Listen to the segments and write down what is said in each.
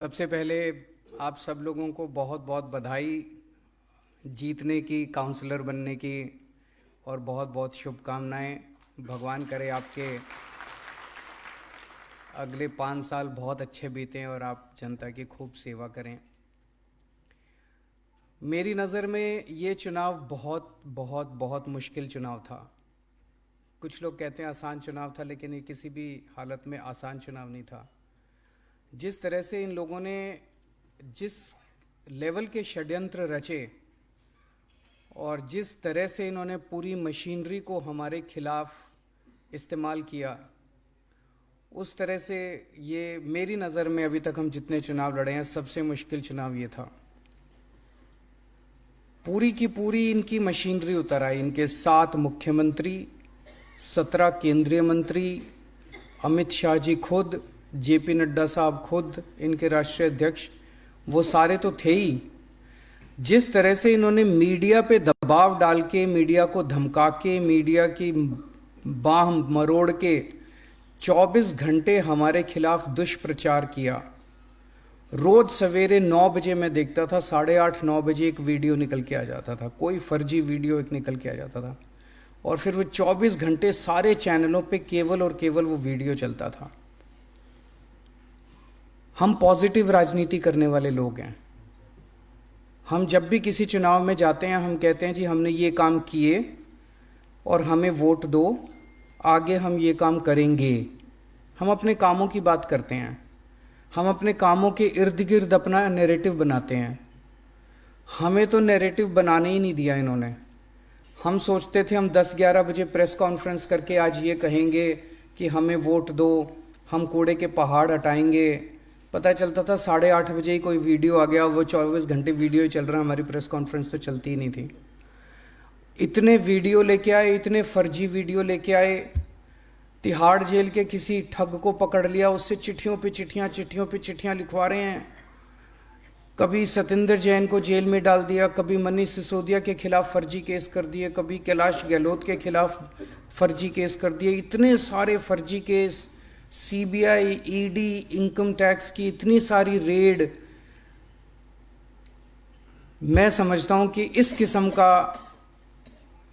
सबसे पहले आप सब लोगों को बहुत बहुत बधाई जीतने की, काउंसलर बनने की, और बहुत बहुत शुभकामनाएं। भगवान करे आपके अगले 5 साल बहुत अच्छे बीतें और आप जनता की खूब सेवा करें। मेरी नज़र में ये चुनाव बहुत बहुत बहुत मुश्किल चुनाव था। कुछ लोग कहते हैं आसान चुनाव था, लेकिन ये किसी भी हालत में आसान चुनाव नहीं था। जिस तरह से इन लोगों ने जिस लेवल के षड्यंत्र रचे और जिस तरह से इन्होंने पूरी मशीनरी को हमारे खिलाफ इस्तेमाल किया, उस तरह से ये मेरी नज़र में अभी तक हम जितने चुनाव लड़े हैं सबसे मुश्किल चुनाव ये था। पूरी की पूरी इनकी मशीनरी उतर आई। इनके 7 मुख्यमंत्री, 17 केंद्रीय मंत्री, अमित शाह जी खुद, जेपी नड्डा साहब खुद, इनके राष्ट्रीय अध्यक्ष, वो सारे तो थे ही। जिस तरह से इन्होंने मीडिया पे दबाव डाल के, मीडिया को धमका के, मीडिया की बाह मरोड़ के 24 घंटे हमारे खिलाफ दुष्प्रचार किया। रोज सवेरे 9 बजे मैं देखता था, 8:30 9 बजे एक वीडियो निकल के आ जाता था, कोई फर्जी वीडियो एक निकल के आ जाता था, और फिर वो 24 घंटे सारे चैनलों पे केवल और केवल वो वीडियो चलता था। हम पॉजिटिव राजनीति करने वाले लोग हैं। हम जब भी किसी चुनाव में जाते हैं हम कहते हैं जी हमने ये काम किए और हमें वोट दो, आगे हम ये काम करेंगे। हम अपने कामों की बात करते हैं, हम अपने कामों के इर्द गिर्द अपना नैरेटिव बनाते हैं। हमें तो नैरेटिव बनाने ही नहीं दिया इन्होंने। हम सोचते थे हम 10-11 बजे प्रेस कॉन्फ्रेंस करके आज ये कहेंगे कि हमें वोट दो, हम कूड़े के पहाड़ हटाएंगे। पता चलता था 8:30 बजे ही कोई वीडियो आ गया, वो 24 घंटे वीडियो ही चल रहा, हमारी प्रेस कॉन्फ्रेंस तो चलती ही नहीं थी। इतने वीडियो लेके आए, इतने फर्जी वीडियो लेके आए। तिहाड़ जेल के किसी ठग को पकड़ लिया, उससे चिट्ठियों पे चिट्ठियां लिखवा रहे हैं। कभी सतेंद्र जैन को जेल में डाल दिया, कभी मनीष सिसोदिया के खिलाफ फर्जी केस कर दिए, कभी कैलाश गहलोत के खिलाफ फर्जी केस कर दिए। इतने सारे फर्जी case, CBI, ED, income tax की इतनी सारी रेड। मैं समझता हूं कि इस किस्म का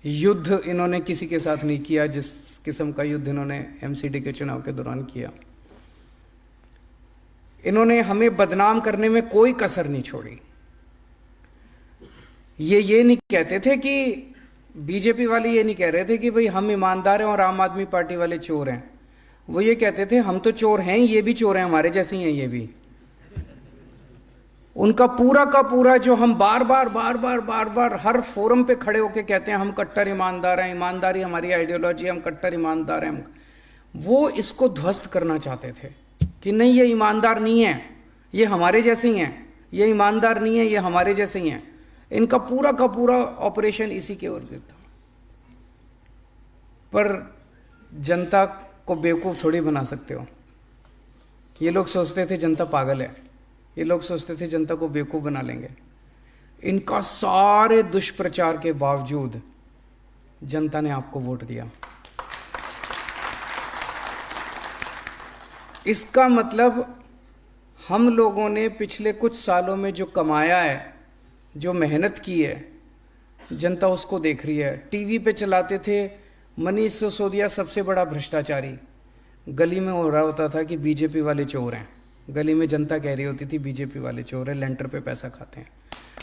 युद्ध इन्होंने किसी के साथ नहीं किया जिस किस्म का युद्ध इन्होंने एमसीडी के चुनाव के दौरान किया। इन्होंने हमें बदनाम करने में कोई कसर नहीं छोड़ी। ये नहीं कहते थे कि बीजेपी वाले ये नहीं कह रहे थे कि भाई हम ईमानदार हैं और आम आदमी पार्टी वाले चोर हैं। वो ये कहते थे हम तो चोर हैं, ये भी चोर हैं, हमारे जैसे ही हैं ये भी। उनका पूरा का पूरा जो हम बार बार हर फोरम पे खड़े होके कहते हैं हम कट्टर ईमानदार हैं, ईमानदारी हमारी आइडियोलॉजी, हम कट्टर ईमानदार हैं, वो इसको ध्वस्त करना चाहते थे कि नहीं ये ईमानदार नहीं है, ये हमारे जैसे ही हैं, ये ईमानदार नहीं है, ये हमारे जैसे ही हैं। इनका पूरा का पूरा ऑपरेशन इसी के ओर था। पर जनता को बेवकूफ़ थोड़ी बना सकते हो। ये लोग सोचते थे जनता पागल है, ये लोग सोचते थे जनता को बेवकूफ़ बना लेंगे। इनका सारे दुष्प्रचार के बावजूद जनता ने आपको वोट दिया। इसका मतलब हम लोगों ने पिछले कुछ सालों में जो कमाया है, जो मेहनत की है, जनता उसको देख रही है। टीवी पे चलाते थे मनीष सिसोदिया सबसे बड़ा भ्रष्टाचारी, गली में हो रहा होता था कि बीजेपी वाले चोर हैं। गली में जनता कह रही होती थी बीजेपी वाले चोर हैं, लेंटर पे पैसा खाते हैं।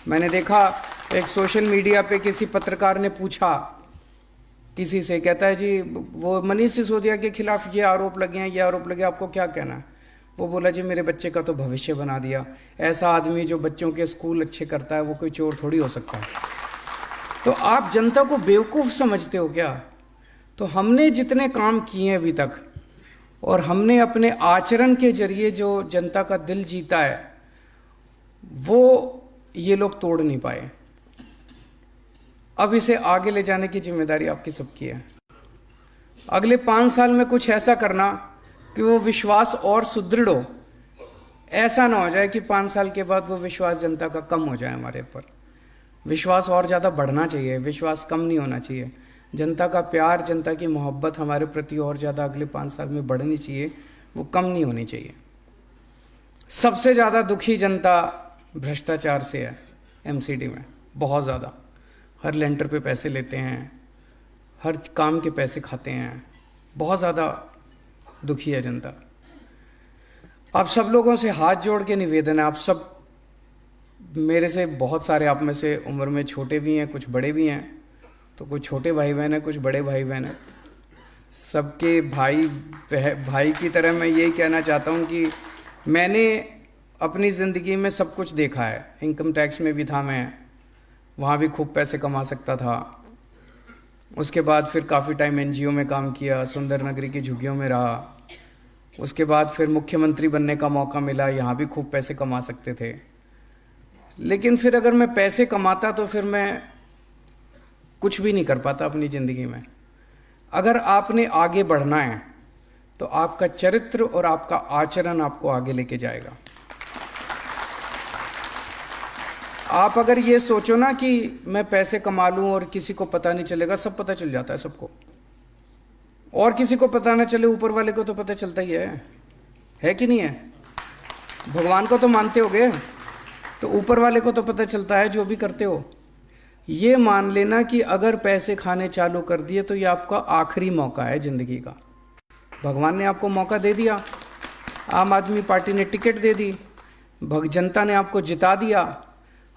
मैंने देखा एक सोशल मीडिया पे किसी पत्रकार ने पूछा किसी से, कहता है जी वो मनीष सिसोदिया के खिलाफ ये आरोप लगे हैं, ये आरोप लगे, आपको क्या कहना है? वो बोला जी मेरे बच्चे का तो भविष्य बना दिया। ऐसा आदमी जो बच्चों के स्कूल अच्छे करता है वो कोई चोर थोड़ी हो सकता है। तो आप जनता को बेवकूफ़ समझते हो क्या? तो हमने जितने काम किए हैं अभी तक, और हमने अपने आचरण के जरिए जो जनता का दिल जीता है, वो ये लोग तोड़ नहीं पाए। अब इसे आगे ले जाने की जिम्मेदारी आपकी सबकी है। अगले 5 साल में कुछ ऐसा करना कि वो विश्वास और सुदृढ़ हो। ऐसा ना हो जाए कि 5 साल के बाद वो विश्वास जनता का कम हो जाए हमारे ऊपर। विश्वास और ज़्यादा बढ़ना चाहिए, विश्वास कम नहीं होना चाहिए। जनता का प्यार, जनता की मोहब्बत हमारे प्रति और ज़्यादा अगले 5 साल में बढ़नी चाहिए, वो कम नहीं होनी चाहिए। सबसे ज़्यादा दुखी जनता भ्रष्टाचार से है एमसीडी में, बहुत ज़्यादा। हर लेंटर पे पैसे लेते हैं, हर काम के पैसे खाते हैं, बहुत ज़्यादा दुखी है जनता। आप सब लोगों से हाथ जोड़ के निवेदन है, आप सब मेरे से, बहुत सारे आप में से उम्र में छोटे भी हैं, कुछ बड़े भी हैं, तो कुछ छोटे भाई बहन हैं, कुछ बड़े भाई बहन हैं। सबके भाई की तरह मैं यही कहना चाहता हूँ कि मैंने अपनी ज़िंदगी में सब कुछ देखा है। इनकम टैक्स में भी था मैं, वहाँ भी खूब पैसे कमा सकता था। उसके बाद फिर काफ़ी टाइम एनजीओ में काम किया, सुंदर नगरी की झुग्गियों में रहा। उसके बाद फिर मुख्यमंत्री बनने का मौका मिला, यहाँ भी खूब पैसे कमा सकते थे। लेकिन फिर अगर मैं पैसे कमाता तो फिर मैं कुछ भी नहीं कर पाता अपनी ज़िंदगी में। अगर आपने आगे बढ़ना है तो आपका चरित्र और आपका आचरण आपको आगे लेके जाएगा। आप अगर ये सोचो ना कि मैं पैसे कमा लूं और किसी को पता नहीं चलेगा, सब पता चल जाता है सबको। और किसी को पता ना चले, ऊपर वाले को तो पता चलता ही है कि नहीं है? भगवान को तो मानते होगे, तो ऊपर वाले को तो पता चलता है जो भी करते हो। ये मान लेना कि अगर पैसे खाने चालू कर दिए तो ये आपका आखिरी मौका है जिंदगी का। भगवान ने आपको मौका दे दिया, आम आदमी पार्टी ने टिकट दे दी, जनता ने आपको जिता दिया।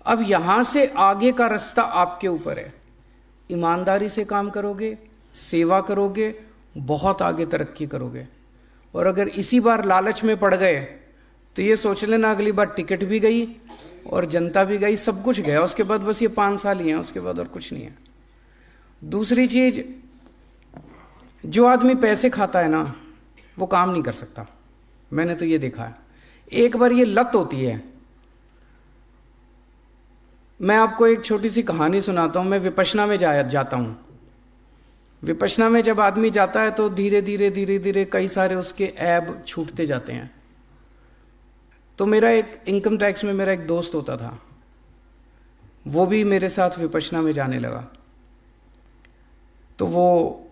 अब यहाँ से आगे का रास्ता आपके ऊपर है। ईमानदारी से काम करोगे, सेवा करोगे, बहुत आगे तरक्की करोगे। और अगर इसी बार लालच में पड़ गए तो ये सोच लेना अगली बार टिकट भी गई और जनता भी गई, सब कुछ गया। उसके बाद बस ये 5 साल ही हैं, उसके बाद और कुछ नहीं है। दूसरी चीज, जो आदमी पैसे खाता है ना वो काम नहीं कर सकता। मैंने तो ये देखा है। एक बार ये लत होती है। मैं आपको एक छोटी सी कहानी सुनाता हूँ। मैं विपश्यना में जाता हूँ। विपश्यना में जब आदमी जाता है तो धीरे धीरे कई सारे उसके ऐब छूटते जाते हैं। तो मेरा एक इनकम टैक्स में मेरा एक दोस्त होता था, वो भी मेरे साथ विपश्यना में जाने लगा। तो वो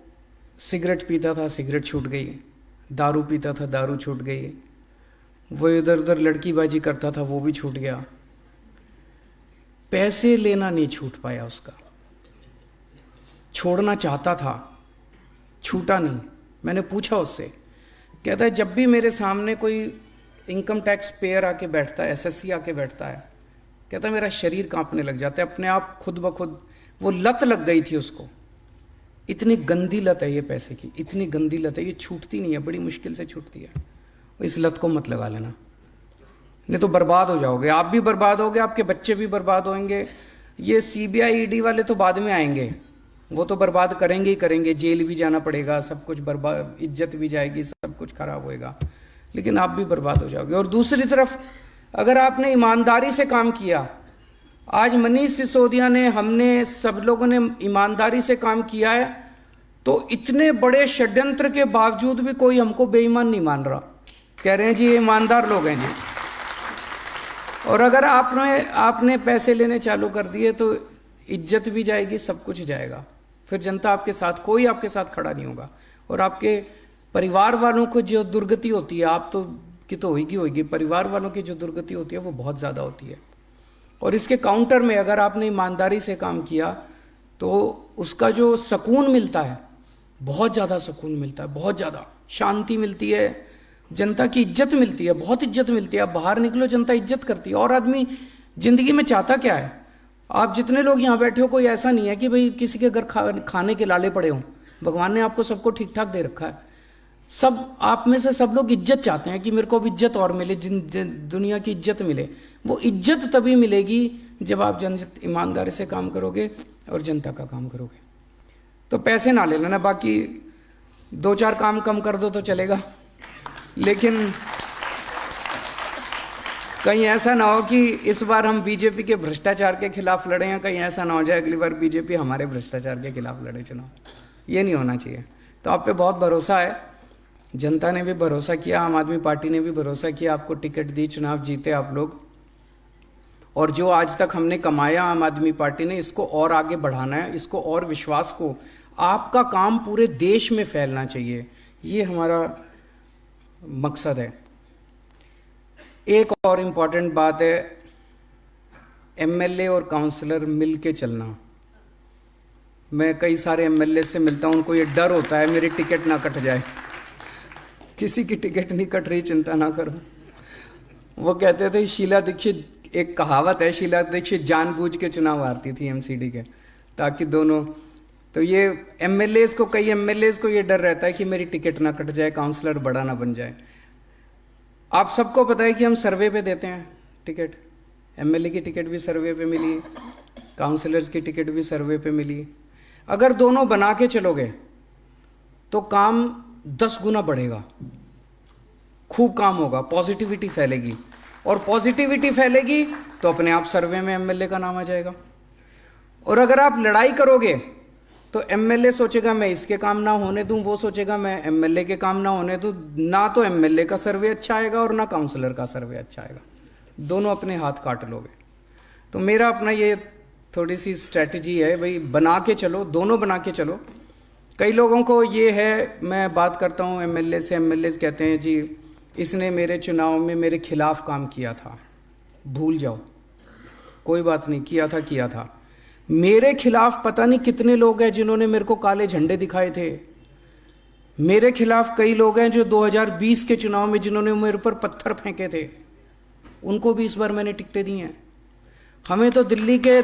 सिगरेट पीता था, सिगरेट छूट गई। दारू पीता था, दारू छूट गई। वो इधर उधर लड़कीबाजी करता था, वो भी छूट गया। पैसे लेना नहीं छूट पाया उसका। छोड़ना चाहता था, छूटा नहीं। मैंने पूछा उससे, कहता है जब भी मेरे सामने कोई इनकम टैक्स पेयर आके बैठता है, एसएससी आके बैठता है, कहता है मेरा शरीर कांपने लग जाता है अपने आप, खुद ब खुद। वो लत लग गई थी उसको। इतनी गंदी लत है ये पैसे की, इतनी गंदी लत है, ये छूटती नहीं है, बड़ी मुश्किल से छूटती है। इस लत को मत लगा लेना, नहीं तो बर्बाद हो जाओगे। आप भी बर्बाद होगे, आपके बच्चे भी बर्बाद होंगे। ये सीबीआई ईडी वाले तो बाद में आएंगे, वो तो बर्बाद करेंगे ही करेंगे। जेल भी जाना पड़ेगा, सब कुछ बर्बाद, इज्जत भी जाएगी, सब कुछ खराब होएगा, लेकिन आप भी बर्बाद हो जाओगे। और दूसरी तरफ अगर आपने ईमानदारी से काम किया, आज मनीष सिसोदिया ने, हमने, सब लोगों ने ईमानदारी से काम किया है, तो इतने बड़े षड्यंत्र के बावजूद भी कोई हमको बेईमान नहीं मान रहा। कह रहे हैं जी ये ईमानदार लोग हैं जी। और अगर आपने पैसे लेने चालू कर दिए तो इज्जत भी जाएगी, सब कुछ जाएगा। फिर जनता आपके साथ, कोई आपके साथ खड़ा नहीं होगा। और आपके परिवार वालों को जो दुर्गति होती है, आप तो की तो होगी, परिवार वालों की जो दुर्गति होती है वो बहुत ज़्यादा होती है। और इसके काउंटर में अगर आपने ईमानदारी से काम किया तो उसका जो सुकून मिलता है, बहुत ज़्यादा सुकून मिलता है, बहुत ज़्यादा शांति मिलती है, जनता की इज्जत मिलती है, बहुत इज्जत मिलती है। आप बाहर निकलो, जनता इज्जत करती है। और आदमी जिंदगी में चाहता क्या है? आप जितने लोग यहाँ बैठे हो, कोई ऐसा नहीं है कि भाई किसी के घर खाने के लाले पड़े हों। भगवान ने आपको सबको ठीक ठाक दे रखा है। सब, आप में से सब लोग इज्जत चाहते हैं कि मेरे को अब इज्जत और मिले, दुनिया की इज्जत मिले। वो इज्जत तभी मिलेगी जब आप ईमानदारी से काम करोगे और जनता का काम करोगे। तो पैसे ना ले लेना, बाकी 2-4 काम कम कर दो तो चलेगा, लेकिन कहीं ऐसा ना हो कि इस बार हम बीजेपी के भ्रष्टाचार के खिलाफ लड़े हैं, कहीं ऐसा ना हो जाए अगली बार बीजेपी हमारे भ्रष्टाचार के खिलाफ लड़े चुनाव। ये नहीं होना चाहिए। तो आप पे बहुत भरोसा है, जनता ने भी भरोसा किया, आम आदमी पार्टी ने भी भरोसा किया, आपको टिकट दी, चुनाव जीते आप लोग। और जो आज तक हमने कमाया आम आदमी पार्टी ने, इसको और आगे बढ़ाना है, इसको और विश्वास को, आपका काम पूरे देश में फैलना चाहिए, ये हमारा मकसद है। एक और इम्पॉर्टेंट बात है, एमएलए और काउंसलर मिल के चलना। मैं कई सारे एमएलए से मिलता हूं, उनको ये डर होता है मेरी टिकट ना कट जाए। किसी की टिकट नहीं कट रही, चिंता ना करो। वो कहते थे शीला दीक्षित, एक कहावत है, शीला दीक्षित जानबूझ के चुनाव हारती थी एमसीडी के, ताकि दोनों, तो ये एमएलए को, कई एमएलए को ये डर रहता है कि मेरी टिकट ना कट जाए, काउंसलर बड़ा ना बन जाए। आप सबको पता है कि हम सर्वे पे देते हैं टिकट, एमएलए की टिकट भी सर्वे पे मिली, काउंसलर्स की टिकट भी सर्वे पे मिली। अगर दोनों बना के चलोगे तो काम 10 गुना बढ़ेगा, खूब काम होगा, पॉजिटिविटी फैलेगी, और पॉजिटिविटी फैलेगी तो अपने आप सर्वे में एमएलए का नाम आ जाएगा। और अगर आप लड़ाई करोगे तो एमएलए सोचेगा मैं इसके काम ना होने दूं, वो सोचेगा मैं एमएलए के काम ना होने दूं, ना तो एमएलए का सर्वे अच्छा आएगा और ना काउंसलर का सर्वे अच्छा आएगा, दोनों अपने हाथ काट लोगे। तो मेरा अपना ये थोड़ी सी स्ट्रैटेजी है भाई, बना के चलो, दोनों बना के चलो। कई लोगों को ये है, मैं बात करता हूँ एमएलए से, एमएलए कहते हैं जी इसने मेरे चुनाव में मेरे खिलाफ काम किया था। भूल जाओ, कोई बात नहीं, किया था। मेरे खिलाफ पता नहीं कितने लोग हैं जिन्होंने मेरे को काले झंडे दिखाए थे। मेरे खिलाफ कई लोग हैं जो 2020 के चुनाव में जिन्होंने मेरे पर पत्थर फेंके थे, उनको भी इस बार मैंने टिकटें दी हैं। हमें तो दिल्ली के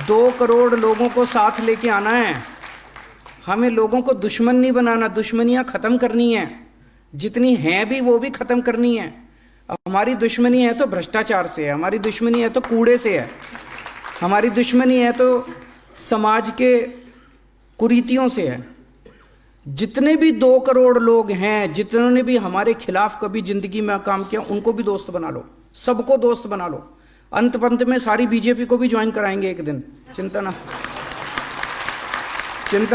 2 करोड़ लोगों को साथ लेके आना है, हमें लोगों को दुश्मन नहीं बनाना, दुश्मनियां खत्म करनी है, जितनी हैं भी वो भी खत्म करनी है। अब हमारी दुश्मनी है तो भ्रष्टाचार से है, हमारी दुश्मनी है तो कूड़े से है, हमारी दुश्मनी है तो समाज के कुरीतियों से है। जितने भी 2 करोड़ लोग हैं जिन्होंने भी हमारे खिलाफ कभी जिंदगी में काम किया, उनको भी दोस्त बना लो, सबको दोस्त बना लो। अंत पंत में सारी बीजेपी को भी ज्वाइन कराएंगे एक दिन, चिंता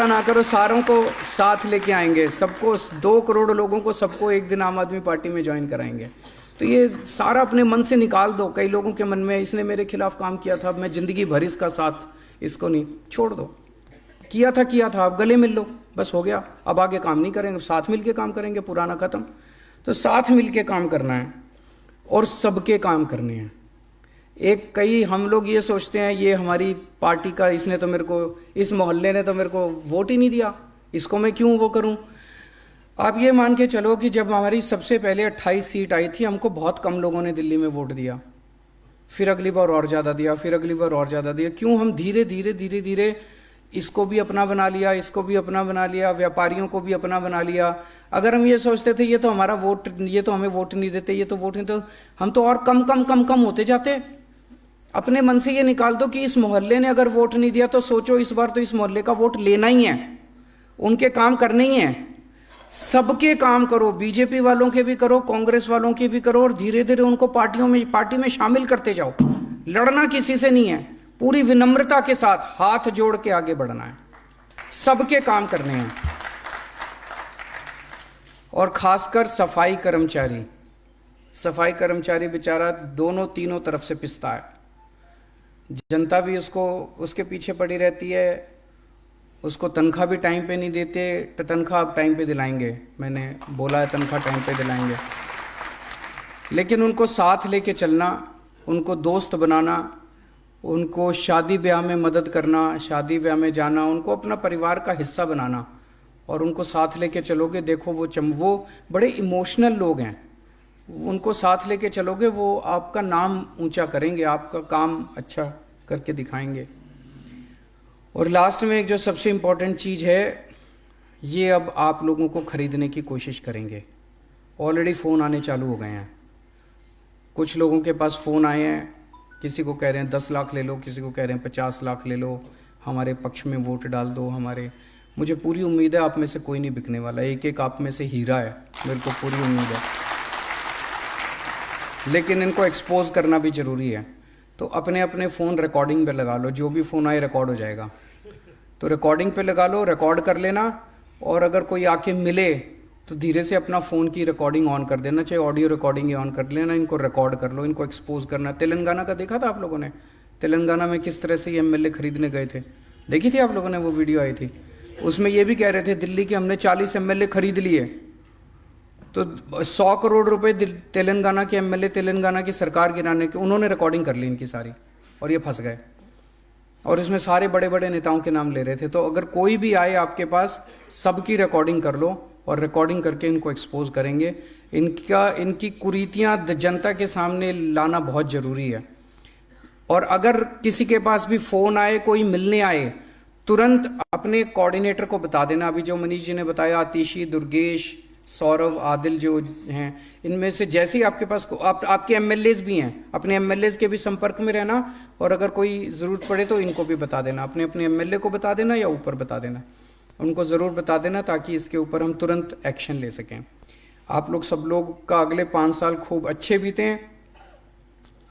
ना करो, सारों को साथ लेके आएंगे, सबको, 2 करोड़ लोगों को सबको एक दिन आम आदमी पार्टी में ज्वाइन कराएंगे। तो ये सारा अपने मन से निकाल दो। कई लोगों के मन में इसने मेरे खिलाफ काम किया था, अब मैं जिंदगी भर इसका साथ, इसको नहीं, छोड़ दो। किया था, अब गले मिल लो, बस हो गया। अब आगे काम नहीं करेंगे, साथ मिल के काम करेंगे, पुराना खत्म। तो साथ मिल के काम करना है और सबके काम करने हैं। कई हम लोग ये सोचते हैं ये हमारी पार्टी का, इसने तो मेरे को, इस मोहल्ले ने तो मेरे को वोट ही नहीं दिया, इसको मैं क्यों वो करूं। आप ये मान के चलो कि जब हमारी सबसे पहले 28 सीट आई थी, हमको बहुत कम लोगों ने दिल्ली में वोट दिया, फिर अगली बार और ज़्यादा दिया, फिर अगली बार और ज़्यादा दिया। क्यों? हम धीरे धीरे इसको भी अपना बना लिया, इसको भी अपना बना लिया, व्यापारियों को भी अपना बना लिया। अगर हम ये सोचते थे ये तो हमारा वोट, ये तो हमें वोट नहीं देते, ये तो वोट नहीं, तो हम तो और कम होते जाते। अपने मन से ये निकाल दो कि इस मोहल्ले ने अगर वोट नहीं दिया तो सोचो इस बार तो इस मोहल्ले का वोट लेना ही है, उनके काम करने ही है। सबके काम करो, बीजेपी वालों के भी करो, कांग्रेस वालों के भी करो, और धीरे धीरे उनको पार्टी में शामिल करते जाओ। लड़ना किसी से नहीं है, पूरी विनम्रता के साथ हाथ जोड़ के आगे बढ़ना है, सबके काम करने हैं। और खासकर सफाई कर्मचारी बेचारा दोनों तीनों तरफ से पिसता है। जनता भी उसके पीछे पड़ी रहती है, उसको तनख्वाह भी टाइम पे नहीं देते। तनख्वाह आप टाइम पे दिलाएंगे, मैंने बोला है तनख्वाह टाइम पे दिलाएंगे, लेकिन उनको साथ लेके चलना, उनको दोस्त बनाना, उनको शादी ब्याह में मदद करना, शादी ब्याह में जाना, उनको अपना परिवार का हिस्सा बनाना, और उनको साथ लेके चलोगे। देखो वो बड़े इमोशनल लोग हैं, उनको साथ लेके चलोगे, वो आपका नाम ऊंचा करेंगे, आपका काम अच्छा करके दिखाएंगे। और लास्ट में एक जो सबसे इम्पोर्टेंट चीज़ है, ये अब आप लोगों को खरीदने की कोशिश करेंगे। ऑलरेडी फ़ोन आने चालू हो गए हैं, कुछ लोगों के पास फ़ोन आए हैं, किसी को कह रहे हैं 10 लाख ले लो, किसी को कह रहे हैं 50 लाख ले लो, हमारे पक्ष में वोट डाल दो। मुझे पूरी उम्मीद है आप में से कोई नहीं बिकने वाला, एक आप में से हीरा है, मेरे को पूरी उम्मीद है, लेकिन इनको एक्सपोज करना भी ज़रूरी है। तो अपने अपने फ़ोन रिकॉर्डिंग पे लगा लो, जो भी फ़ोन आए रिकॉर्ड हो जाएगा, तो रिकॉर्डिंग पे लगा लो, रिकॉर्ड कर लेना। और अगर कोई आके मिले तो धीरे से अपना फ़ोन की रिकॉर्डिंग ऑन कर देना, चाहे ऑडियो रिकॉर्डिंग ही ऑन कर लेना, इनको रिकॉर्ड कर लो, इनको एक्सपोज करना। तेलंगाना का देखा था आप लोगों ने, तेलंगाना में किस तरह से ये एमएलए खरीदने गए थे, देखी थी आप लोगों ने वो वीडियो आई थी। उसमें ये भी कह रहे थे दिल्ली के हमने 40 एमएलए खरीद लिए, तो 100 करोड़ रुपए तेलंगाना के एमएलए, तेलंगाना की सरकार गिराने के, उन्होंने रिकॉर्डिंग कर ली इनकी सारी, और ये फंस गए। और इसमें सारे बड़े बड़े नेताओं के नाम ले रहे थे। तो अगर कोई भी आए आपके पास, सबकी रिकॉर्डिंग कर लो, और रिकॉर्डिंग करके इनको एक्सपोज करेंगे। इनकी कुरीतियां जनता के सामने लाना बहुत जरूरी है। और अगर किसी के पास भी फोन आए, कोई मिलने आए, तुरंत अपने कोऑर्डिनेटर को बता देना। अभी जो मनीष जी ने बताया, आतिशी, दुर्गेश, सौरभ, आदिल जो हैं, इनमें से जैसे ही आपके पास आपके एमएलएज भी हैं, अपने एमएलएज के भी संपर्क में रहना। और अगर कोई जरूरत पड़े तो इनको भी बता देना, अपने अपने एमएलए को बता देना या ऊपर बता देना, उनको जरूर बता देना, ताकि इसके ऊपर हम तुरंत एक्शन ले सकें। आप लोग सब लोग का अगले 5 साल खूब अच्छे बीते हैं।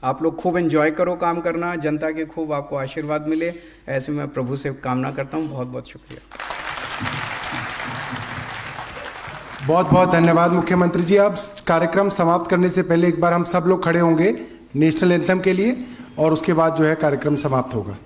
आप लोग खूब एंजॉय करो काम करना, जनता के खूब आपको आशीर्वाद मिले, ऐसे मैं प्रभु से कामना करता हूँ। बहुत बहुत शुक्रिया। बहुत बहुत धन्यवाद मुख्यमंत्री जी। अब कार्यक्रम समाप्त करने से पहले एक बार हम सब लोग खड़े होंगे नेशनल एंथम के लिए, और उसके बाद जो है कार्यक्रम समाप्त होगा।